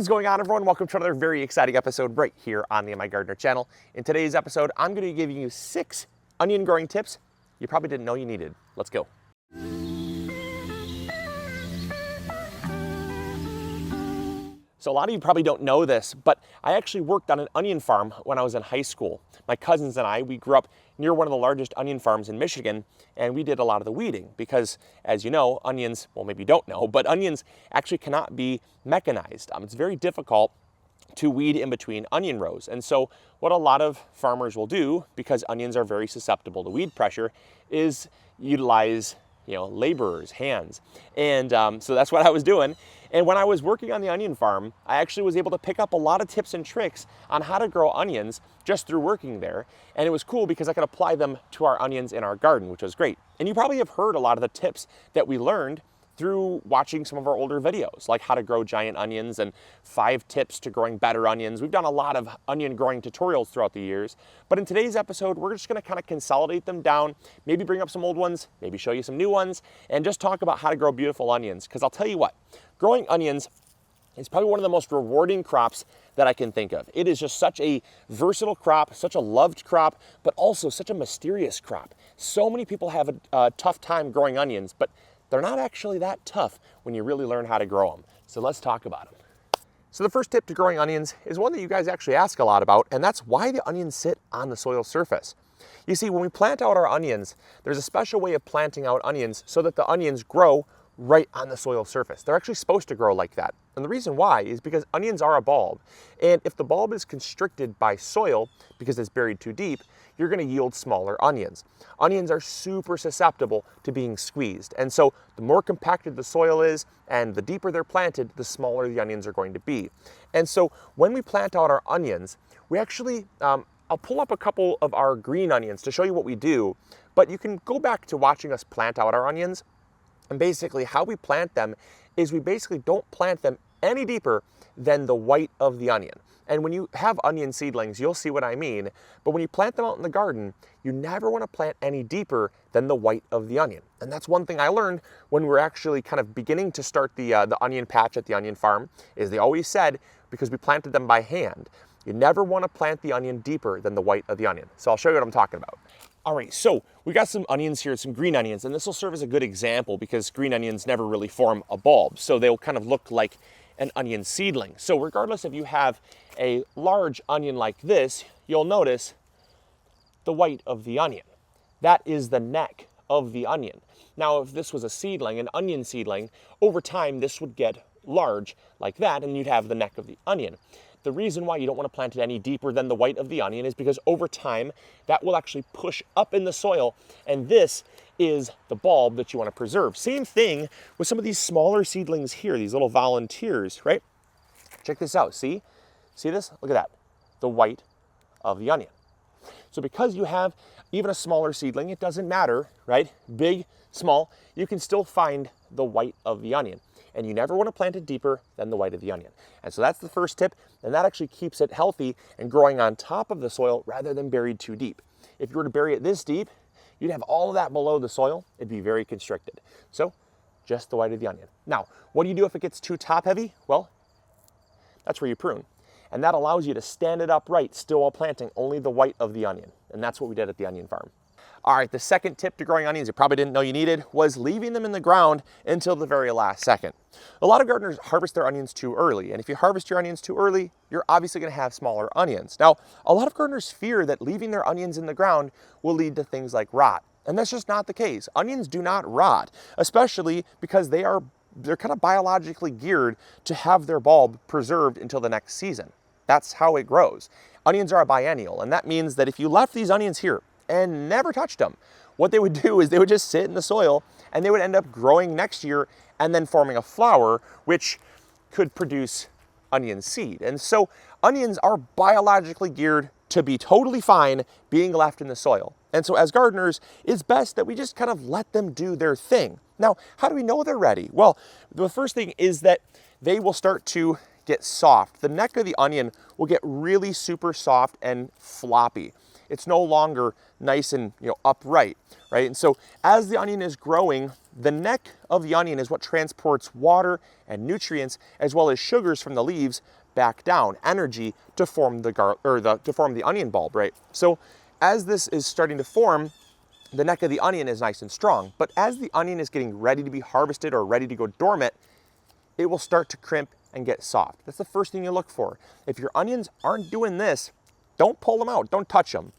What is going on, everyone? Welcome to another very exciting episode right here on the MIgardener channel. In today's episode, I'm going to be giving you 6 onion growing tips you probably didn't know you needed. Let's go. So a lot of you probably don't know this, but I actually worked on an onion farm when I was in high school. My cousins and I, we grew up near one of the largest onion farms in Michigan, and we did a lot of the weeding because, as you know, onions, well, maybe you don't know, but onions actually cannot be mechanized. It's very difficult to weed in between onion rows. And so what a lot of farmers will do, because onions are very susceptible to weed pressure, is utilize laborers, hands. And so that's what I was doing. And when I was working on the onion farm, I actually was able to pick up a lot of tips and tricks on how to grow onions just through working there. And it was cool because I could apply them to our onions in our garden, which was great. And you probably have heard a lot of the tips that we learned through watching some of our older videos, like how to grow giant onions and 5 tips to growing better onions. We've done a lot of onion growing tutorials throughout the years, but in today's episode, we're just gonna kind of consolidate them down, maybe bring up some old ones, maybe show you some new ones, and just talk about how to grow beautiful onions. Because I'll tell you what, growing onions is probably one of the most rewarding crops that I can think of. It is just such a versatile crop, such a loved crop, but also such a mysterious crop. So many people have a tough time growing onions, but they're not actually that tough when you really learn how to grow them. So let's talk about them. So the first tip to growing onions is one that you guys actually ask a lot about, and that's why the onions sit on the soil surface. You see, when we plant out our onions, there's a special way of planting out onions so that the onions grow right on the soil surface. They're actually supposed to grow like that. And the reason why is because onions are a bulb. And if the bulb is constricted by soil because it's buried too deep, you're going to yield smaller onions. Onions are super susceptible to being squeezed. And so the more compacted the soil is and the deeper they're planted, the smaller the onions are going to be. And so when we plant out our onions, we actually, I'll pull up a couple of our green onions to show you what we do, but you can go back to watching us plant out our onions. And basically how we plant them is we basically don't plant them any deeper than the white of the onion. And when you have onion seedlings, you'll see what I mean. But when you plant them out in the garden, you never want to plant any deeper than the white of the onion. And that's one thing I learned when we're actually kind of beginning to start the onion patch at the onion farm, is they always said, because we planted them by hand, you never want to plant the onion deeper than the white of the onion. So I'll show you what I'm talking about. All right, so we got some onions here, some green onions, and this will serve as a good example because green onions never really form a bulb. So they'll kind of look like an onion seedling. So regardless if you have a large onion like this, you'll notice the white of the onion. That is the neck of the onion. Now, if this was a seedling, an onion seedling, over time this would get large like that and you'd have the neck of the onion. The reason why you don't want to plant it any deeper than the white of the onion is because over time that will actually push up in the soil, and this is the bulb that you want to preserve. Same thing with some of these smaller seedlings here, these little volunteers, right? Check this out, see this? Look at that, the white of the onion. So because you have even a smaller seedling, it doesn't matter, right? Big, small, you can still find the white of the onion. And you never want to plant it deeper than the white of the onion. And so that's the first tip, and that actually keeps it healthy and growing on top of the soil rather than buried too deep. If you were to bury it this deep, you'd have all of that below the soil. It'd be very constricted. So just the white of the onion. Now, what do you do if it gets too top heavy? Well, that's where you prune. And that allows you to stand it upright still while planting only the white of the onion. And that's what we did at the onion farm. All right, the second tip to growing onions you probably didn't know you needed was leaving them in the ground until the very last second. A lot of gardeners harvest their onions too early, and if you harvest your onions too early, you're obviously going to have smaller onions. Now, a lot of gardeners fear that leaving their onions in the ground will lead to things like rot, and that's just not the case. Onions do not rot, especially because they're kind of biologically geared to have their bulb preserved until the next season. That's how it grows. Onions are a biennial, and that means that if you left these onions here and never touched them, what they would do is they would just sit in the soil and they would end up growing next year and then forming a flower, which could produce onion seed. And so onions are biologically geared to be totally fine being left in the soil. And so as gardeners, it's best that we just kind of let them do their thing. Now, how do we know they're ready? Well, the first thing is that they will start to get soft. The neck of the onion will get really super soft and floppy. It's no longer nice and upright, right? And so as the onion is growing, the neck of the onion is what transports water and nutrients as well as sugars from the leaves back down, energy to form the onion bulb, right? So as this is starting to form, the neck of the onion is nice and strong, but as the onion is getting ready to be harvested or ready to go dormant, it will start to crimp and get soft. That's the first thing you look for. If your onions aren't doing this, don't pull them out, don't touch them.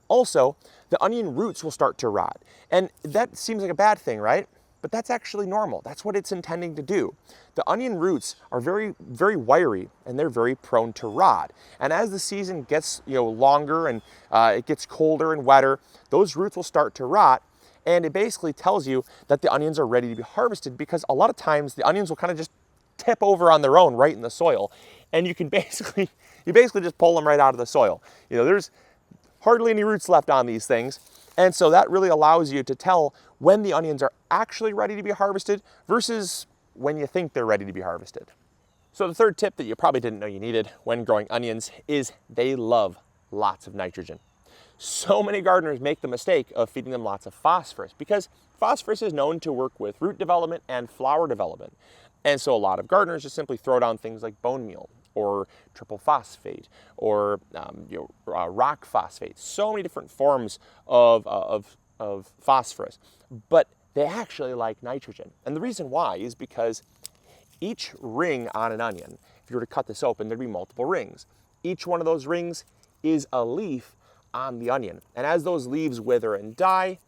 Also, the onion roots will start to rot. And that seems like a bad thing, right? But that's actually normal. That's what it's intending to do. The onion roots are very, very wiry and they're very prone to rot. And as the season gets longer and it gets colder and wetter, those roots will start to rot. And it basically tells you that the onions are ready to be harvested, because a lot of times the onions will kind of just tip over on their own right in the soil. And you basically just pull them right out of the soil. There's hardly any roots left on these things. And so that really allows you to tell when the onions are actually ready to be harvested versus when you think they're ready to be harvested. So the third tip that you probably didn't know you needed when growing onions is they love lots of nitrogen. So many gardeners make the mistake of feeding them lots of phosphorus, because phosphorus is known to work with root development and flower development. And so a lot of gardeners just simply throw down things like bone meal or triple phosphate or rock phosphate. So many different forms of phosphorus, but they actually like nitrogen. And the reason why is because each ring on an onion, if you were to cut this open, there'd be multiple rings. Each one of those rings is a leaf on the onion. And as those leaves wither and die,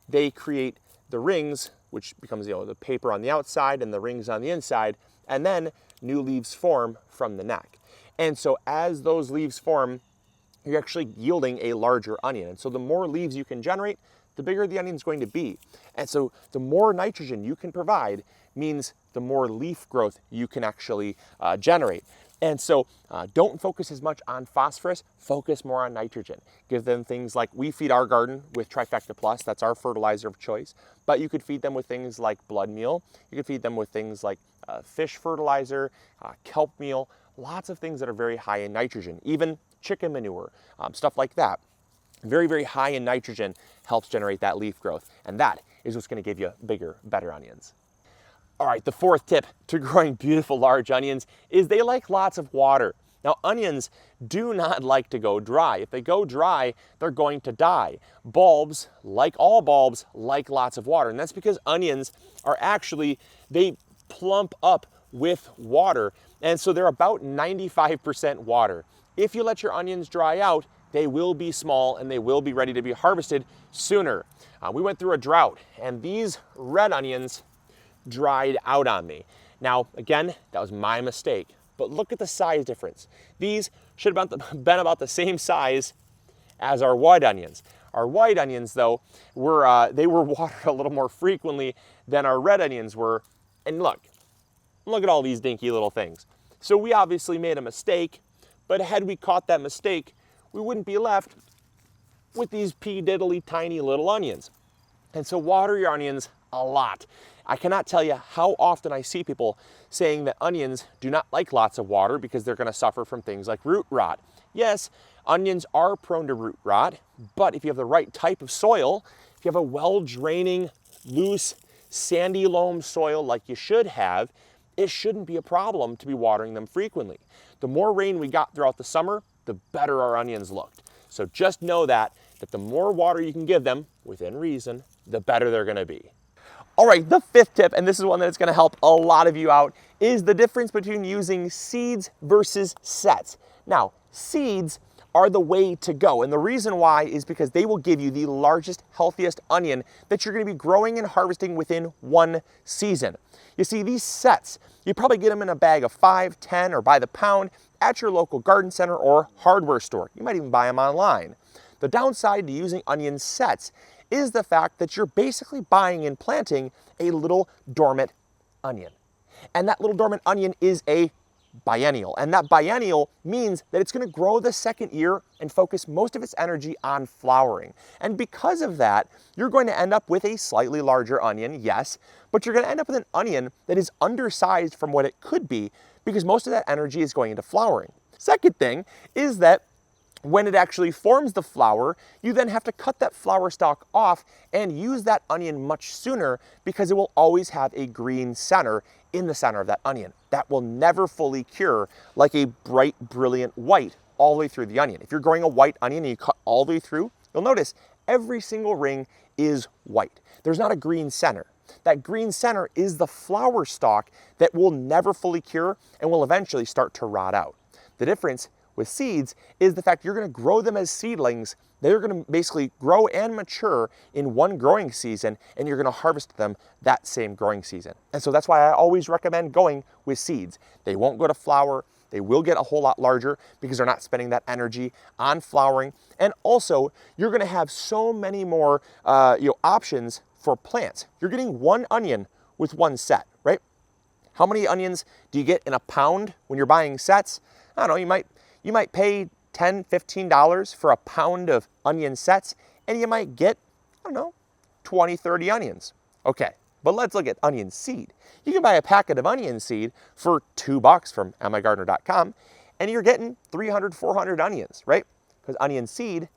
they create the rings, which becomes the paper on the outside and the rings on the inside, and then new leaves form from the neck. And so as those leaves form, you're actually yielding a larger onion. And so the more leaves you can generate, the bigger the onion is going to be. And so the more nitrogen you can provide means the more leaf growth you can actually generate. And so don't focus as much on phosphorus, focus more on nitrogen. Give them things like, we feed our garden with Trifecta Plus, that's our fertilizer of choice, but you could feed them with things like blood meal, you could feed them with things like fish fertilizer, kelp meal, lots of things that are very high in nitrogen, even chicken manure, stuff like that. Very, very high in nitrogen helps generate that leaf growth, and that is what's going to give you bigger, better onions. All right, the fourth tip to growing beautiful large onions is they like lots of water. Now, onions do not like to go dry. If they go dry, they're going to die. Bulbs, like all bulbs, like lots of water, and that's because onions are actually, they plump up with water, and so they're about 95% water. If you let your onions dry out, they will be small and they will be ready to be harvested sooner. We went through a drought, and these red onions dried out on me. Now, again, that was my mistake, but look at the size difference. These should have been about the same size as our white onions. Our white onions, though, they were watered a little more frequently than our red onions were. And look at all these dinky little things. So we obviously made a mistake, but had we caught that mistake, we wouldn't be left with these pea-diddly tiny little onions. And so water your onions a lot. I cannot tell you how often I see people saying that onions do not like lots of water because they're going to suffer from things like root rot. Yes, onions are prone to root rot, but if you have the right type of soil, if you have a well-draining, loose, sandy loam soil like you should have, it shouldn't be a problem to be watering them frequently. The more rain we got throughout the summer, the better our onions looked. So just know that the more water you can give them, within reason, the better they're going to be. All right, the fifth tip, and this is one that's going to help a lot of you out, is the difference between using seeds versus sets. Now, seeds are the way to go, and the reason why is because they will give you the largest, healthiest onion that you're going to be growing and harvesting within one season. You see, these sets, you probably get them in a bag of 5, 10, or by the pound at your local garden center or hardware store. You might even buy them online. The downside to using onion sets is the fact that you're basically buying and planting a little dormant onion. And that little dormant onion is a biennial. And that biennial means that it's going to grow the second year and focus most of its energy on flowering. And because of that, you're going to end up with a slightly larger onion, yes, but you're going to end up with an onion that is undersized from what it could be because most of that energy is going into flowering. Second thing is that when it actually forms the flower, you then have to cut that flower stalk off and use that onion much sooner because it will always have a green center in the center of that onion. That will never fully cure like a bright, brilliant white all the way through the onion. If you're growing a white onion and you cut all the way through, you'll notice every single ring is white. There's not a green center. That green center is the flower stalk that will never fully cure and will eventually start to rot out. The difference with seeds is the fact you're going to grow them as seedlings. They're going to basically grow and mature in one growing season, and you're going to harvest them that same growing season. And so that's why I always recommend going with seeds. They won't go to flower. They will get a whole lot larger because they're not spending that energy on flowering. And also, you're going to have so many more options for plants. You're getting one onion with one set, right? How many onions do you get in a pound when you're buying sets? I don't know, you might pay $10, $15 for a pound of onion sets, and you might get, I don't know, 20, 30 onions. Okay, but let's look at onion seed. You can buy a packet of onion seed for $2 from MIgardener.com, and you're getting 300, 400 onions, right? Because onion seed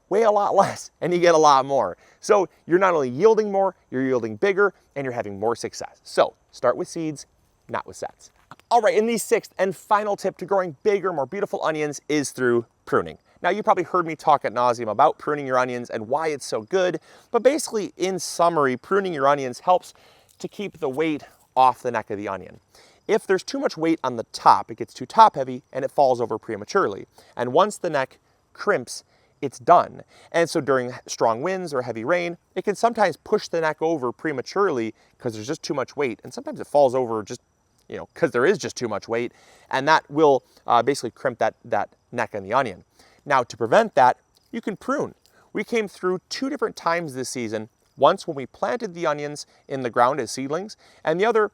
weigh a lot less, and you get a lot more. So you're not only yielding more, you're yielding bigger, and you're having more success. So start with seeds, not with sets. All right, and the sixth and final tip to growing bigger, more beautiful onions is through pruning. Now, you probably heard me talk ad nauseum about pruning your onions and why it's so good, but basically, in summary, pruning your onions helps to keep the weight off the neck of the onion. If there's too much weight on the top, it gets too top heavy and it falls over prematurely. And once the neck crimps, it's done. And so during strong winds or heavy rain, it can sometimes push the neck over prematurely because there's just too much weight. And sometimes it falls over just because there is just too much weight, and that will basically crimp that neck on the onion. Now, to prevent that, you can prune. We came through 2 different times this season, once when we planted the onions in the ground as seedlings, and the other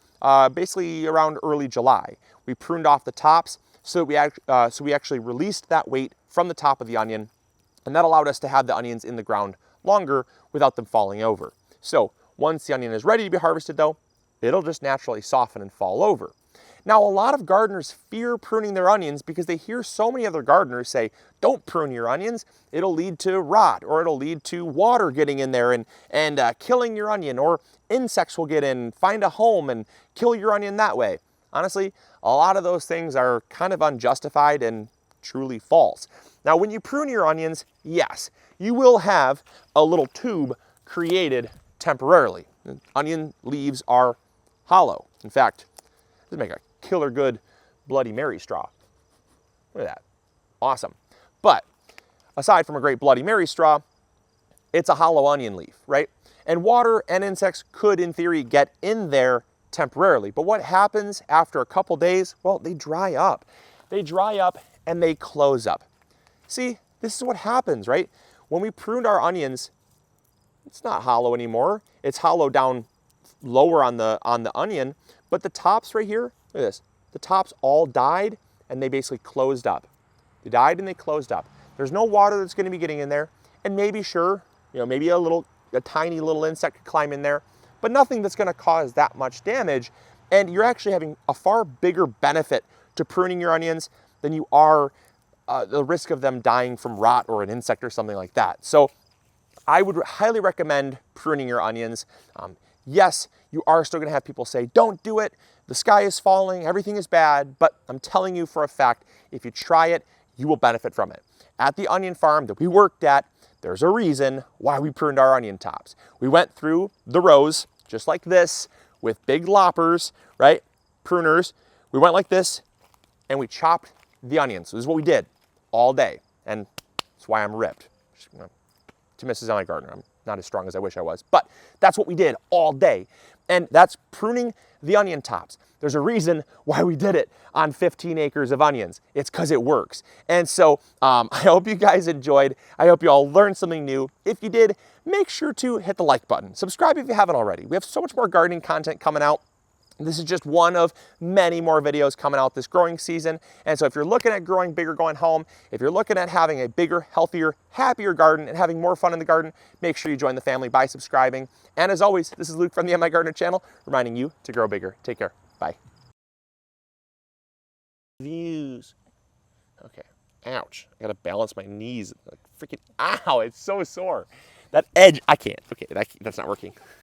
basically around early July. We pruned off the tops so we actually released that weight from the top of the onion, and that allowed us to have the onions in the ground longer without them falling over. So once the onion is ready to be harvested though, it'll just naturally soften and fall over. Now, a lot of gardeners fear pruning their onions because they hear so many other gardeners say, don't prune your onions, it'll lead to rot, or it'll lead to water getting in there and killing your onion, or insects will get in, find a home and kill your onion that way. Honestly, a lot of those things are kind of unjustified and truly false. Now, when you prune your onions, yes, you will have a little tube created temporarily. Onion leaves are hollow. In fact, this make a killer good Bloody Mary straw. Look at that. Awesome. But aside from a great Bloody Mary straw, it's a hollow onion leaf, right? And water and insects could, in theory, get in there temporarily. But what happens after a couple days? Well, they dry up. They dry up and they close up. See, this is what happens, right? When we pruned our onions, it's not hollow anymore. It's hollow down lower on the onion, but the tops right here, look at this. The tops all died and they basically closed up. They died and they closed up. There's no water that's going to be getting in there, and maybe maybe a tiny little insect could climb in there, but nothing that's going to cause that much damage. And you're actually having a far bigger benefit to pruning your onions than you are the risk of them dying from rot or an insect or something like that. So I would highly recommend pruning your onions. Yes, you are still going to have people say, don't do it. The sky is falling. Everything is bad. But I'm telling you for a fact, if you try it, you will benefit from it. At the onion farm that we worked at, there's a reason why we pruned our onion tops. We went through the rows just like this with big loppers, right? Pruners. We went like this and we chopped the onions. So this is what we did all day. And that's why I'm ripped. To Mrs. MIgardener, I'm not as strong as I wish I was, but that's what we did all day. And that's pruning the onion tops. There's a reason why we did it on 15 acres of onions. It's because it works. And so I hope you guys enjoyed. I hope you all learned something new. If you did, make sure to hit the like button. Subscribe if you haven't already. We have so much more gardening content coming out. This is just one of many more videos coming out this growing season. And so if you're looking at growing bigger, going home, if you're looking at having a bigger, healthier, happier garden and having more fun in the garden, make sure you join the family by subscribing. And as always, this is Luke from the MIgardener channel, reminding you to grow bigger. Take care. Bye. Views. Okay. Ouch. I gotta balance my knees. Like freaking, ow, it's so sore. That edge, I can't. Okay, that's not working.